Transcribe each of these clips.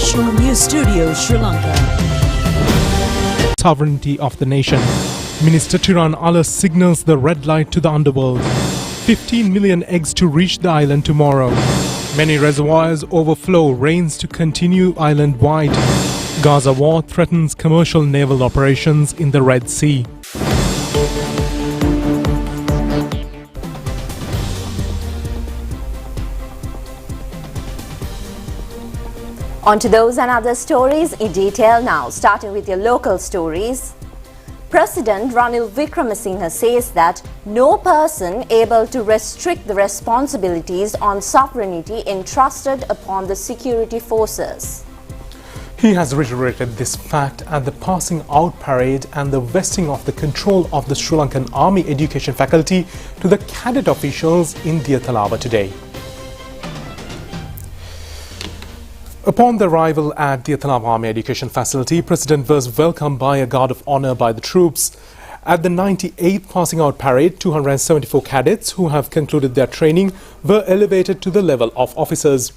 National News Studio, Sri Lanka. Sovereignty of the nation. Minister Tiran Allah signals the red light to the underworld. 15 million eggs to reach the island tomorrow. Many reservoirs overflow, rains to continue island-wide. Gaza war threatens commercial naval operations in the Red Sea. On to those and other stories in detail now, starting with your local stories. President Ranil Wickremesinghe says that no person able to restrict the responsibilities on sovereignty entrusted upon the security forces. He has reiterated this fact at the passing out parade and the vesting of the control of the Sri Lankan Army Education faculty to the cadet officials in Diyathalawa today. Upon the arrival at the Diyathalawa Army Education Facility, President was welcomed by a guard of honor by the troops. At the 98th passing out parade, 274 cadets who have concluded their training were elevated to the level of officers.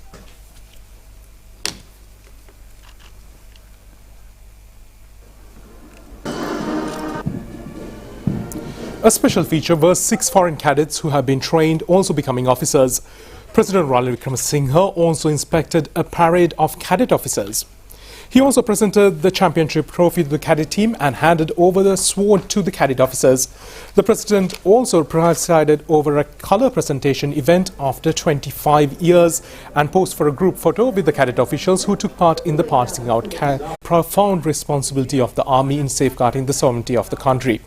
A special feature was 6 foreign cadets who have been trained also becoming officers. President Ranil Wickremesinghe also inspected a parade of cadet officers. He also presented the championship trophy to the cadet team and handed over the sword to the cadet officers. The president also presided over a color presentation event after 25 years and posed for a group photo with the cadet officials who took part in the passing out profound responsibility of the army in safeguarding the sovereignty of the country.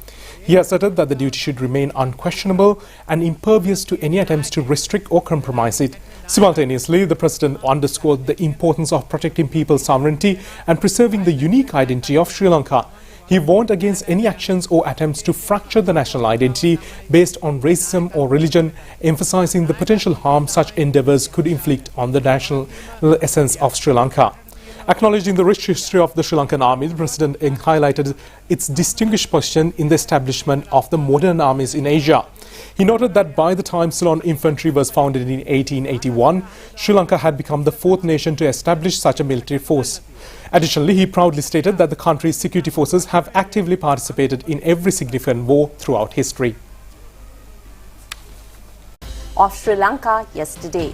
He asserted that the duty should remain unquestionable and impervious to any attempts to restrict or compromise it. Simultaneously, the president underscored the importance of protecting people's sovereignty and preserving the unique identity of Sri Lanka. He warned against any actions or attempts to fracture the national identity based on racism or religion, emphasizing the potential harm such endeavors could inflict on the national essence of Sri Lanka. Acknowledging the rich history of the Sri Lankan army, the president highlighted its distinguished position in the establishment of the modern armies in Asia. He noted that by the time Ceylon infantry was founded in 1881, Sri Lanka had become the 4th nation to establish such a military force. Additionally, he proudly stated that the country's security forces have actively participated in every significant war throughout history. Of Sri Lanka yesterday.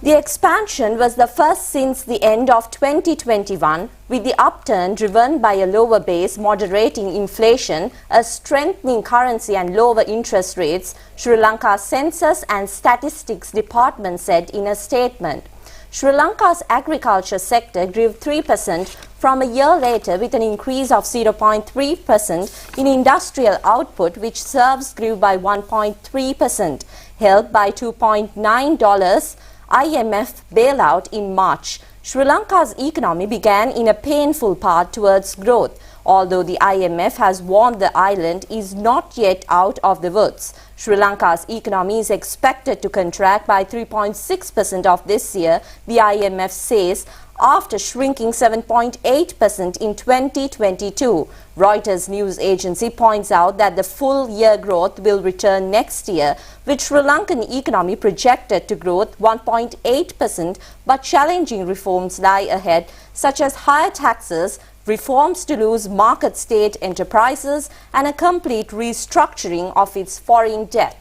The expansion was the first since the end of 2021, with the upturn driven by a lower base, moderating inflation, a strengthening currency and lower interest rates, Sri Lanka's Census and Statistics Department said in a statement. Sri Lanka's agriculture sector grew 3% from a year later, with an increase of 0.3% in industrial output, which serves grew by 1.3%, helped by $2.9 IMF bailout in March. Sri Lanka's economy began in a painful path towards growth, although the IMF has warned the island is not yet out of the woods. Sri Lanka's economy is expected to contract by 3.6% of this year, the IMF says, after shrinking 7.8% in 2022. Reuters news agency points out that the full year growth will return next year, with Sri Lankan economy projected to grow 1.8%, but challenging reforms lie ahead, such as higher taxes, reforms to lose market state enterprises, and a complete restructuring of its foreign debt.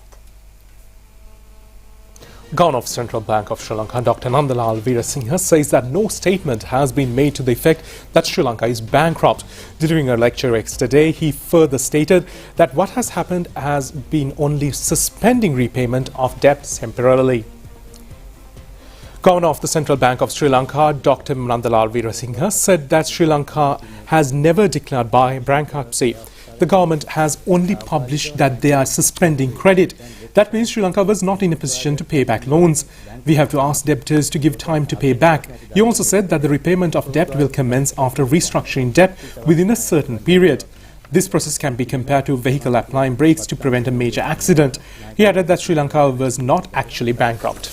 Governor of Central Bank of Sri Lanka, Dr. Nandalal Veerasinghe, says that no statement has been made to the effect that Sri Lanka is bankrupt. During a lecture yesterday, he further stated that what has happened has been only suspending repayment of debts temporarily. Governor of the Central Bank of Sri Lanka, Dr. Nandalal Veerasinghe, said that Sri Lanka has never declared bankruptcy. The government has only published that they are suspending credit. That means Sri Lanka was not in a position to pay back loans. We have to ask debtors to give time to pay back. He also said that the repayment of debt will commence after restructuring debt within a certain period. This process can be compared to a vehicle applying brakes to prevent a major accident. He added that Sri Lanka was not actually bankrupt.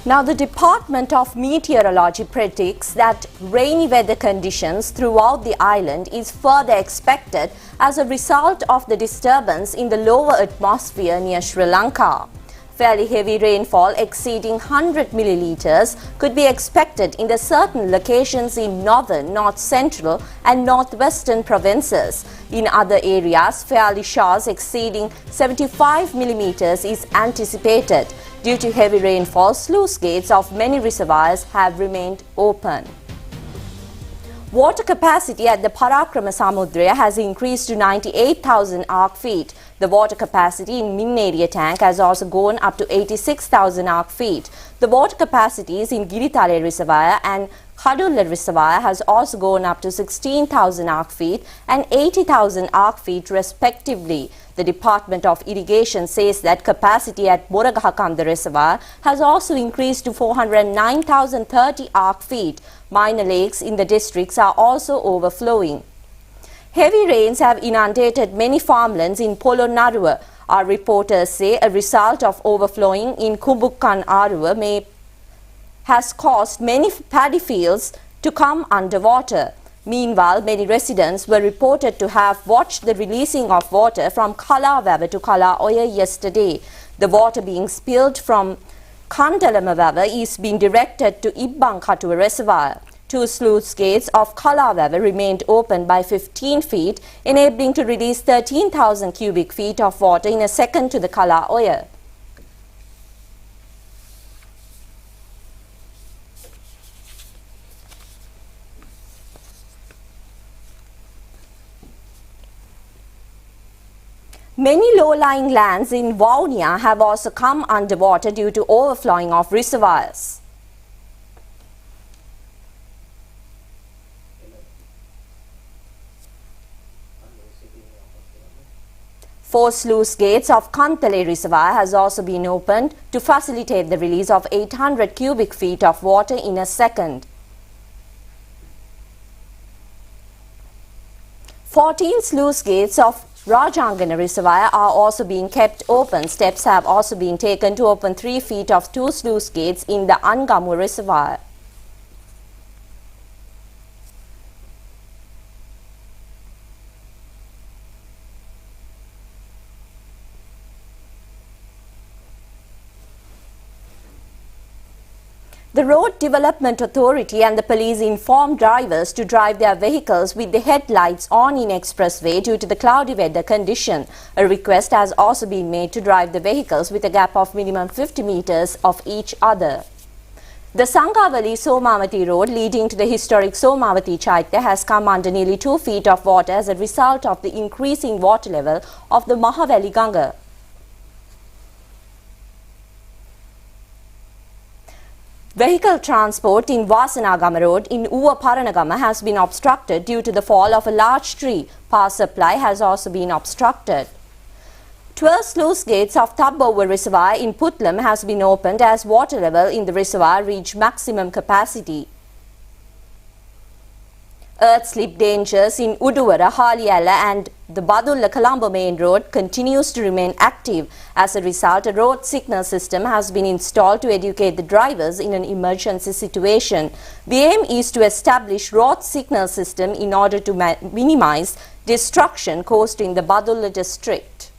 Now, the Department of Meteorology predicts that rainy weather conditions throughout the island is further expected as a result of the disturbance in the lower atmosphere near Sri Lanka. Fairly heavy rainfall exceeding 100 milliliters could be expected in the certain locations in northern, north central and northwestern provinces. In other areas, fairly showers exceeding 75 millimeters is anticipated. Due to heavy rainfall, sluice gates of many reservoirs have remained open. Water capacity at the Parakrama Samudra has increased to 98,000 arc-feet. The water capacity in Min area tank has also gone up to 86,000 arc-feet. The water capacities in Giritale Reservoir and Kadulla Reservoir has also gone up to 16,000 arc-feet and 80,000 arc-feet respectively. The Department of Irrigation says that capacity at Boragahakanda Reservoir has also increased to 409,030 arc-feet. Minor lakes in the districts are also overflowing. Heavy rains have inundated many farmlands in Polonnaruwa. Our reporters say a result of overflowing in Kumbukkan Aruwa has caused many paddy fields to come underwater. Meanwhile, many residents were reported to have watched the releasing of water from Kalawava to Kalaoya yesterday. The water being spilled from Kandalamavava is being directed to Ibbankatuwa Reservoir. Two sluice gates of Kalawava remained open by 15 feet, enabling to release 13,000 cubic feet of water in a second to the Kalaoya. Many low-lying lands in Vaunia have also come underwater due to overflowing of reservoirs. Four sluice gates of Kantale Reservoir has also been opened to facilitate the release of 800 cubic feet of water in a second. 14 sluice gates of Rajangana Reservoir are also being kept open. Steps have also been taken to open 3 feet of two sluice gates in the Angamu Reservoir. The Road Development Authority and the police informed drivers to drive their vehicles with the headlights on in expressway due to the cloudy weather condition. A request has also been made to drive the vehicles with a gap of minimum 50 meters of each other. The Sangavali Somavati Road leading to the historic Somavati Chaitya has come under nearly 2 feet of water as a result of the increasing water level of the Mahavali Ganga. Vehicle transport in Vasanagama Road in Uva Paranagama has been obstructed due to the fall of a large tree. Power supply has also been obstructed. 12 sluice gates of Thabbowa Reservoir in Putlam has been opened as water level in the reservoir reached maximum capacity. Earth slip dangers in Uduvara, Haliyala and the Badulla Colombo Main Road continues to remain active. As a result, a road signal system has been installed to educate the drivers in an emergency situation. The aim is to establish road signal system in order to minimize destruction caused in the Badulla district.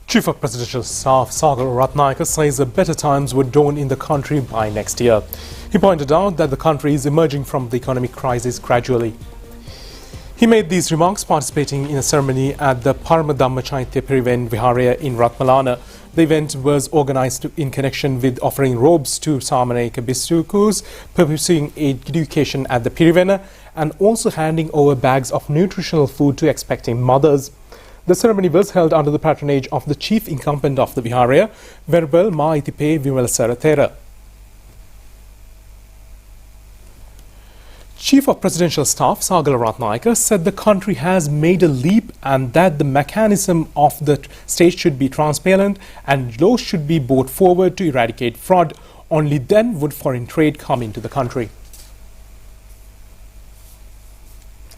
Chief of Presidential Staff Sagar Ratnayaka says that better times would dawn in the country by next year. He pointed out that the country is emerging from the economic crisis gradually. He made these remarks participating in a ceremony at the Paramadhamma Chaitya Piriven Viharaya in Ratmalana. The event was organized in connection with offering robes to Samaneka Bistukus, pursuing education at the Pirivena, and also handing over bags of nutritional food to expecting mothers. The ceremony was held under the patronage of the chief incumbent of the Viharaya, Venerable Ma Itipe Vimalasara Thera. Chief of Presidential Staff Sagar Ratnayaka said the country has made a leap and that the mechanism of the state should be transparent and laws should be brought forward to eradicate fraud. Only then would foreign trade come into the country.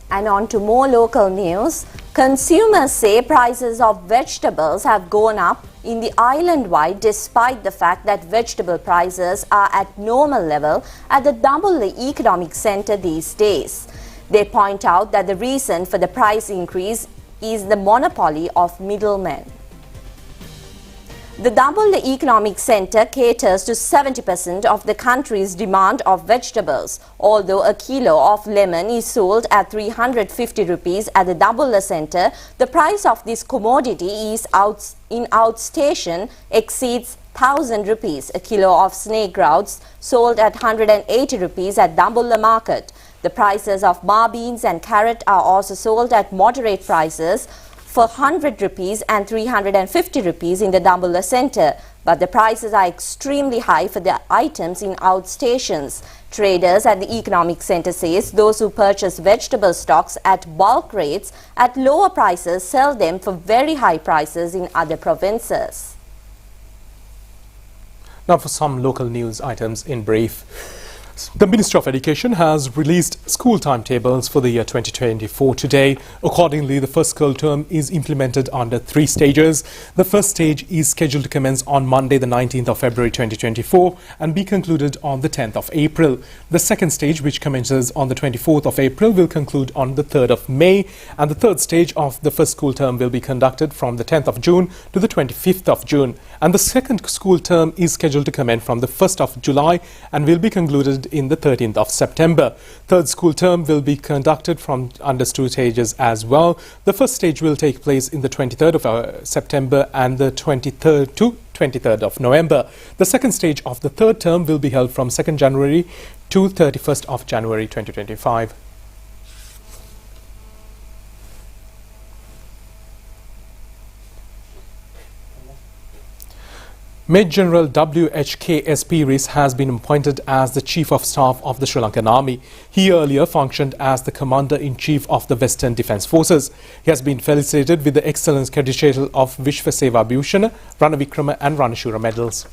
And on to more local news. Consumers say prices of vegetables have gone up in the island-wide despite the fact that vegetable prices are at normal level at the Double Economic Centre these days. They point out that the reason for the price increase is the monopoly of middlemen. The Double Economic Centre caters to 70% of the country's demand of vegetables. Although a kilo of lemon is sold at 350 rupees at the Double Centre, the price of this commodity in outstation exceeds 1000 rupees. A kilo of snake grouse sold at 180 rupees at Double Market. The prices of bar beans and carrot are also sold at moderate prices for 100 rupees and 350 rupees in the Double Centre, but the prices are extremely high for the items in outstations. Traders at the Economic Centre says those who purchase vegetable stocks at bulk rates at lower prices sell them for very high prices in other provinces. Now for some local news items in brief. The Ministry of Education has released school timetables for the year 2024 today. Accordingly, the first school term is implemented under 3 stages. The first stage is scheduled to commence on Monday, the 19th of February 2024 and be concluded on the 10th of April. The second stage, which commences on the 24th of April, will conclude on the 3rd of May. And the third stage of the first school term will be conducted from the 10th of June to the 25th of June. And the second school term is scheduled to commence from the 1st of July and will be concluded in the 13th of September. Third school term will be conducted from under 2 stages as well. The first stage will take place in the 23rd of September and the 23rd to 23rd of November. The second stage of the third term will be held from 2nd January to 31st of January 2025. Major General W.H.K.S. Pearis has been appointed as the Chief of Staff of the Sri Lankan Army. He earlier functioned as the Commander-in-Chief of the Western Defence Forces. He has been felicitated with the Excellence Credential of Vishwa Seva Bhushan, Ranavikrama and Ranashura medals.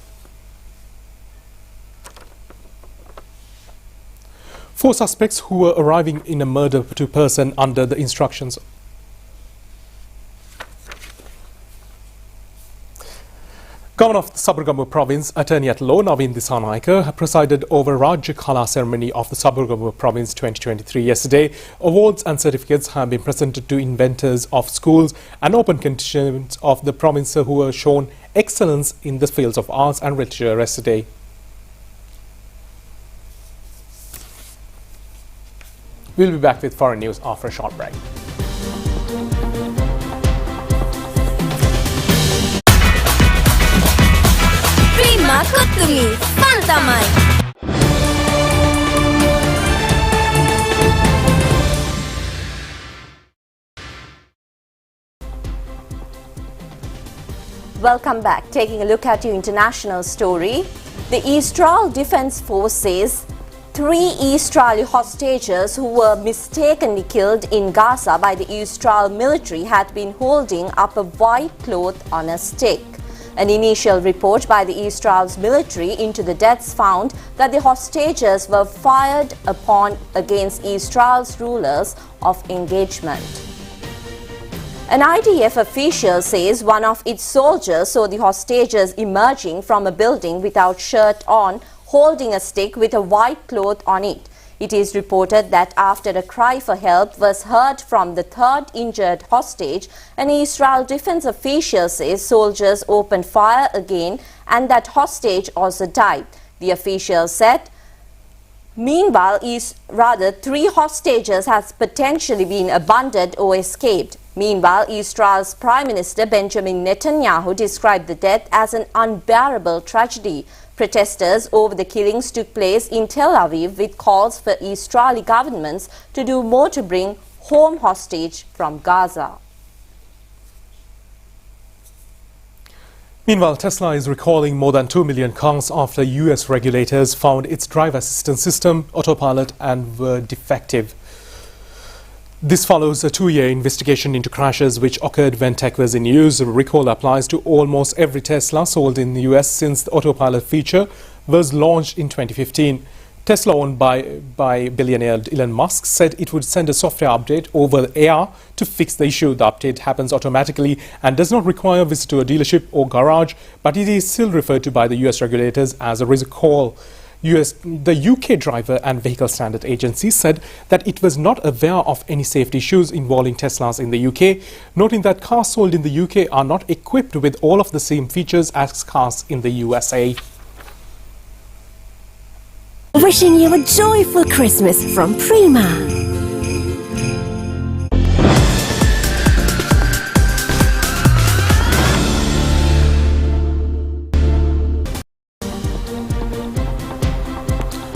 4 suspects who were arriving in a murder to person under the instructions Governor of the Sabaragamu Province, Attorney at Law Naveen Dissanayake presided over Rajya Kala ceremony of the Sabaragamu Province 2023 yesterday. Awards and certificates have been presented to inventors of schools and open constituents of the province who were shown excellence in the fields of arts and literature yesterday. We'll be back with foreign news after a short break. Kottumi, Fantamai. Welcome back. Taking a look at your international story. The Israel Defense Force says 3 Israeli hostages who were mistakenly killed in Gaza by the Israel military had been holding up a white cloth on a stick. An initial report by the Israel's military into the deaths found that the hostages were fired upon against Israel's rulers of engagement. An IDF official says one of its soldiers saw the hostages emerging from a building without shirt on, holding a stick with a white cloth on it. It is reported that after a cry for help was heard from the 3rd injured hostage, an Israel defense official says soldiers opened fire again and that hostage also died. The official said, meanwhile, 3 hostages has potentially been abandoned or escaped. Meanwhile, Israel's Prime Minister Benjamin Netanyahu described the death as an unbearable tragedy. Protesters over the killings took place in Tel Aviv with calls for Israeli governments to do more to bring home hostage from Gaza. Meanwhile, Tesla is recalling more than 2 million cars after US regulators found its driver assistance system, autopilot, and were defective. This follows a 2-year investigation into crashes which occurred when tech was in use. The recall applies to almost every Tesla sold in the US since the autopilot feature was launched in 2015. Tesla, owned by billionaire Elon Musk, said it would send a software update over the air to fix the issue. The update happens automatically and does not require a visit to a dealership or garage, but it is still referred to by the US regulators as a recall. The UK Driver and Vehicle Standard Agency said that it was not aware of any safety issues involving Teslas in the UK, noting that cars sold in the UK are not equipped with all of the same features as cars in the USA. Wishing you a joyful Christmas from Prima.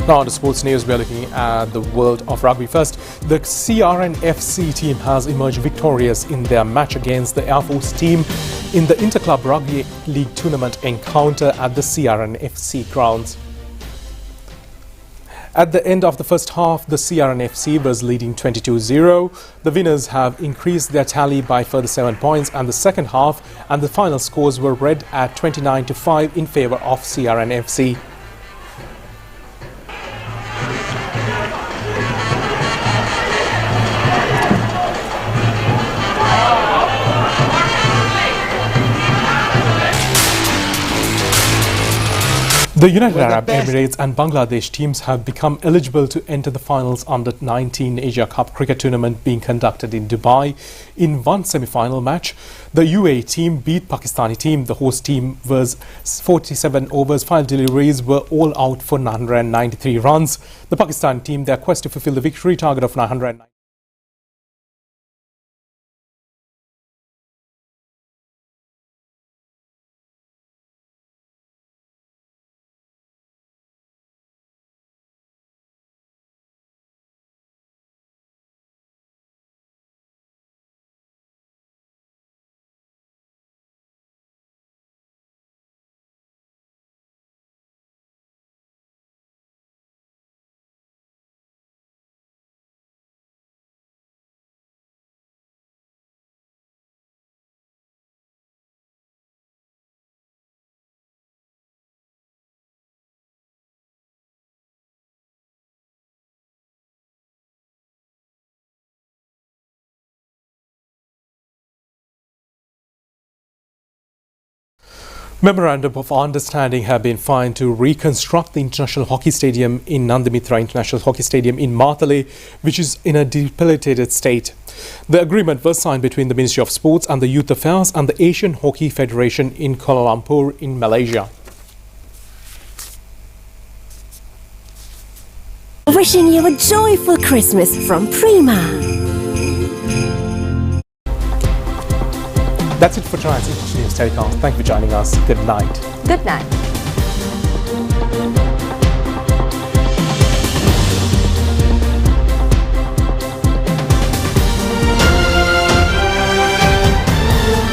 Now, on to sports news, we are looking at the world of rugby first. The CRNFC team has emerged victorious in their match against the Air Force team in the Interclub Rugby League tournament encounter at the CRNFC grounds. At the end of the first half, the CRNFC was leading 22-0. The winners have increased their tally by further 7 points, and the second half and the final scores were read at 29-5 in favour of CRNFC. The United Arab Emirates and Bangladesh teams have become eligible to enter the finals under 19 Asia Cup cricket tournament being conducted in Dubai. In one semi-final match, the UAE team beat Pakistani team. The host team was 47 overs, 5 deliveries were all out for 993 runs. The Pakistan team, their quest to fulfill the victory target of 990. Memorandum of Understanding have been signed to reconstruct the International Hockey Stadium in Nandamitra International Hockey Stadium in Martale, which is in a debilitated state. The agreement was signed between the Ministry of Sports and the Youth Affairs and the Asian Hockey Federation in Kuala Lumpur in Malaysia. Wishing you a joyful Christmas from Prima. That's it for tonight's News Telecast. Thank you for joining us. Good night. Good night.